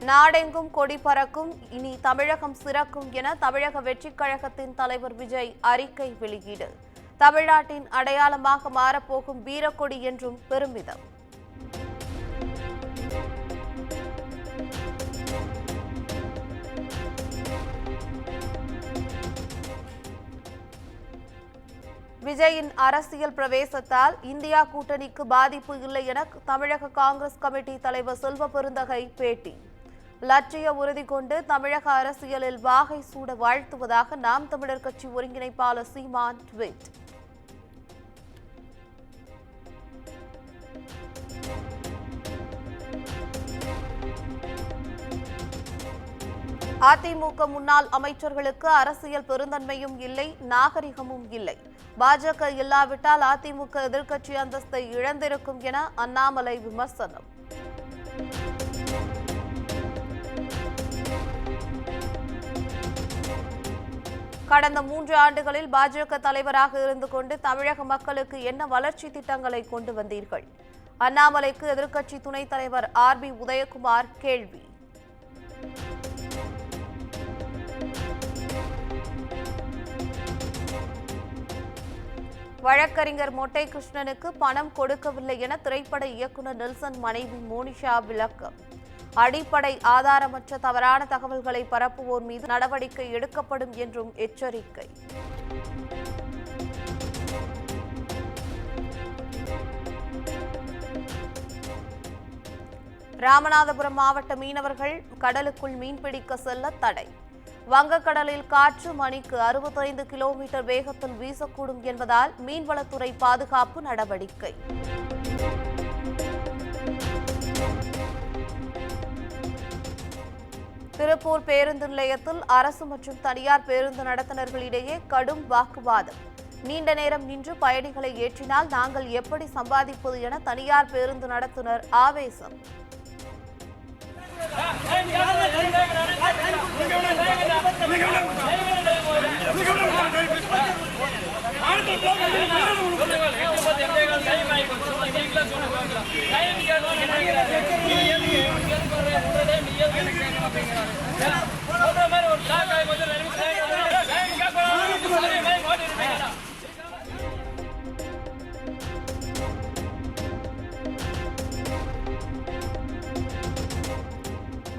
நாடெங்கும் கொடி பறக்கும், இனி தமிழகம் சிறக்கும் என தமிழக வெற்றிக் கழகத்தின் தலைவர் விஜய் அறிக்கை வெளியீடு. தமிழ்நாட்டின் அடையாளமாக மாறப்போகும் வீரக்கொடி என்றும் பெருமிதம். விஜயின் அரசியல் பிரவேசத்தால் இந்தியா கூட்டணிக்கு பாதிப்பு இல்லை என தமிழக காங்கிரஸ் கமிட்டி தலைவர் செல்வ பெருந்தகை பேட்டி. லட்சிய உறுதி கொண்டு தமிழக அரசியலில் வாகை சூட வாழ்த்துவதாக நாம் தமிழர் கட்சி ஒருங்கிணைப்பாளர் சீமான் ட்வீட். அதிமுக முன்னாள் அமைச்சர்களுக்கு அரசியல் பெருந்தன்மையும் இல்லை, நாகரிகமும் இல்லை. பாஜக இல்லாவிட்டால் அதிமுக எதிர்க்கட்சி அந்தஸ்தை இழந்திருக்கும் என அண்ணாமலை விமர்சனம். கடந்த 3 ஆண்டுகளில் பாஜக தலைவராக இருந்து கொண்டு தமிழக மக்களுக்கு என்ன வளர்ச்சி திட்டங்களை கொண்டு வந்தீர்கள்? அண்ணாமலைக்கு எதிர்க்கட்சி துணைத் தலைவர் RB உதயகுமார் கேள்வி. வழக்கறிஞர் மொட்டை கிருஷ்ணனுக்கு பணம் கொடுக்கவில்லை என திரைப்பட இயக்குநர் நெல்சன் மனைவி மோனிஷா விளக்கம். அடிப்படை ஆதாரமற்ற தவறான தகவல்களை பரப்புவோர் மீது நடவடிக்கை எடுக்கப்படும் என்றும் எச்சரிக்கை. ராமநாதபுரம் மாவட்ட மீனவர்கள் கடலுக்குள் மீன்பிடிக்க செல்ல தடை. வங்கக்கடலில் காற்று மணிக்கு 65 கிலோமீட்டர் வேகத்தில் வீசக்கூடும் என்பதால் மீன்வளத்துறை பாதுகாப்பு நடவடிக்கை. திருப்பூர் பேருந்து நிலையத்தில் அரசு மற்றும் தனியார் பேருந்து நடத்துனர்களிடையே கடும் வாக்குவாதம். நீண்ட நேரம் நின்று பயணிகளை ஏற்றினால் நாங்கள் எப்படி சம்பாதிப்பது என தனியார் பேருந்து நடத்துனர் ஆவேசம்.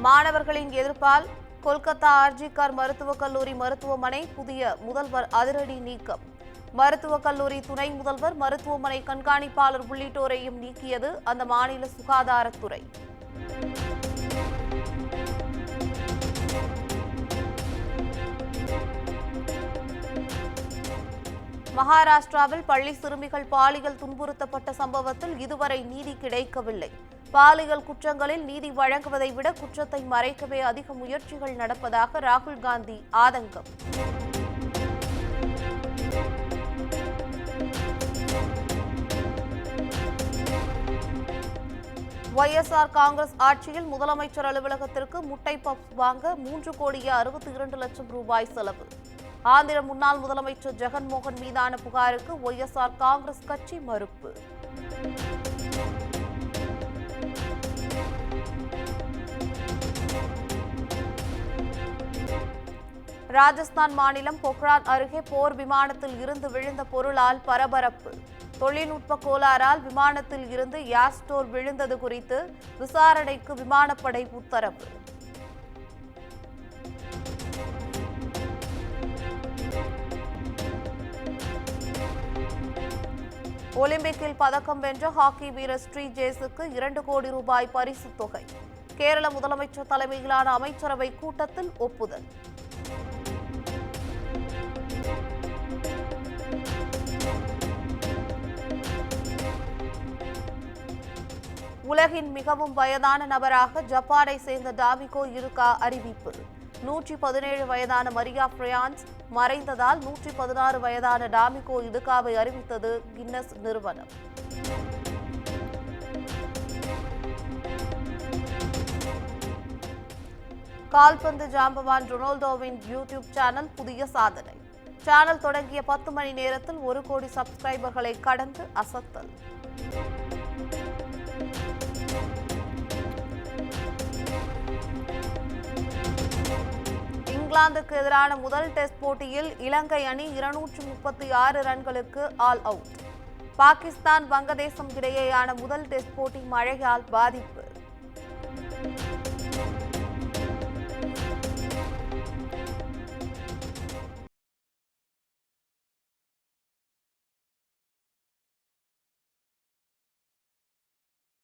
மாணவர்களின் எதிர்ப்பால் கொல்கத்தா RG-கார் மருத்துவக் கல்லூரி மருத்துவமனை புதிய முதல்வர் அதிரடி நீக்கம். மருத்துவக் கல்லூரி துணை முதல்வர், மருத்துவமனை கண்காணிப்பாளர் உள்ளிட்டோரையும் நீக்கியது அந்த மாநில சுகாதாரத்துறை. மகாராஷ்டிராவில் பள்ளி சிறுமிகள் பாலியல் துன்புறுத்தப்பட்ட சம்பவத்தில் இதுவரை நீதி கிடைக்கவில்லை. பாலியல் குற்றங்களில் நீதி வழங்குவதை விட குற்றத்தை மறைக்கவே அதிக முயற்சிகள் நடப்பதாக ராகுல் காந்தி ஆதங்கம். YSR காங்கிரஸ் ஆட்சியில் முதலமைச்சர் அலுவலகத்திற்கு முட்டை பப்ஸ் வாங்க 3,62,00,000 ரூபாய் செலவு. ஆந்திர முன்னாள் முதலமைச்சர் ஜெகன்மோகன் மீதான புகாருக்கு YSR காங்கிரஸ் கட்சி மறுப்பு. ராஜஸ்தான் மாநிலம் பொக்ரான் அருகே போர் விமானத்தில் இருந்து விழுந்த பொருளால் பரபரப்பு. தொழில்நுட்ப கோளாறால் விமானத்தில் இருந்து ஏர்ஸ்டோர் விழுந்தது குறித்து விசாரணைக்கு விமானப்படை உத்தரவு. ஒலிம்பிக்கில் பதக்கம் வென்ற ஹாக்கி வீரர் ஸ்ரீ ஜேசுக்கு 2 கோடி ரூபாய் பரிசுத் தொகை. கேரள முதலமைச்சர் தலைமையிலான அமைச்சரவை கூட்டத்தில் ஒப்புதல். உலகின் மிகவும் வயதான நபராக ஜப்பானை சேர்ந்த டாமிகோ இருக்கா அறிவிப்பு. 117 வயதான மரியா பிரான்ஸ் மறைந்ததால் 116 வயதான டாமிகோ இதுகாவை அறிவித்தது கின்னஸ் நிறுவனம். கால்பந்து ஜாம்பவான் ரொனால்டோவின் யூடியூப் சேனல் புதிய சாதனை. சேனல் தொடங்கிய 10 மணி நேரத்தில் 1 கோடி சப்ஸ்கிரைபர்களை கடந்து அசத்தல். இங்கிலாந்துக்கு எதிரான முதல் டெஸ்ட் போட்டியில் இலங்கை அணி 236 ரன்களுக்கு ஆல் அவுட். பாகிஸ்தான் வங்கதேசம் இடையேயான முதல் டெஸ்ட் போட்டி மழையால் பாதிப்பு.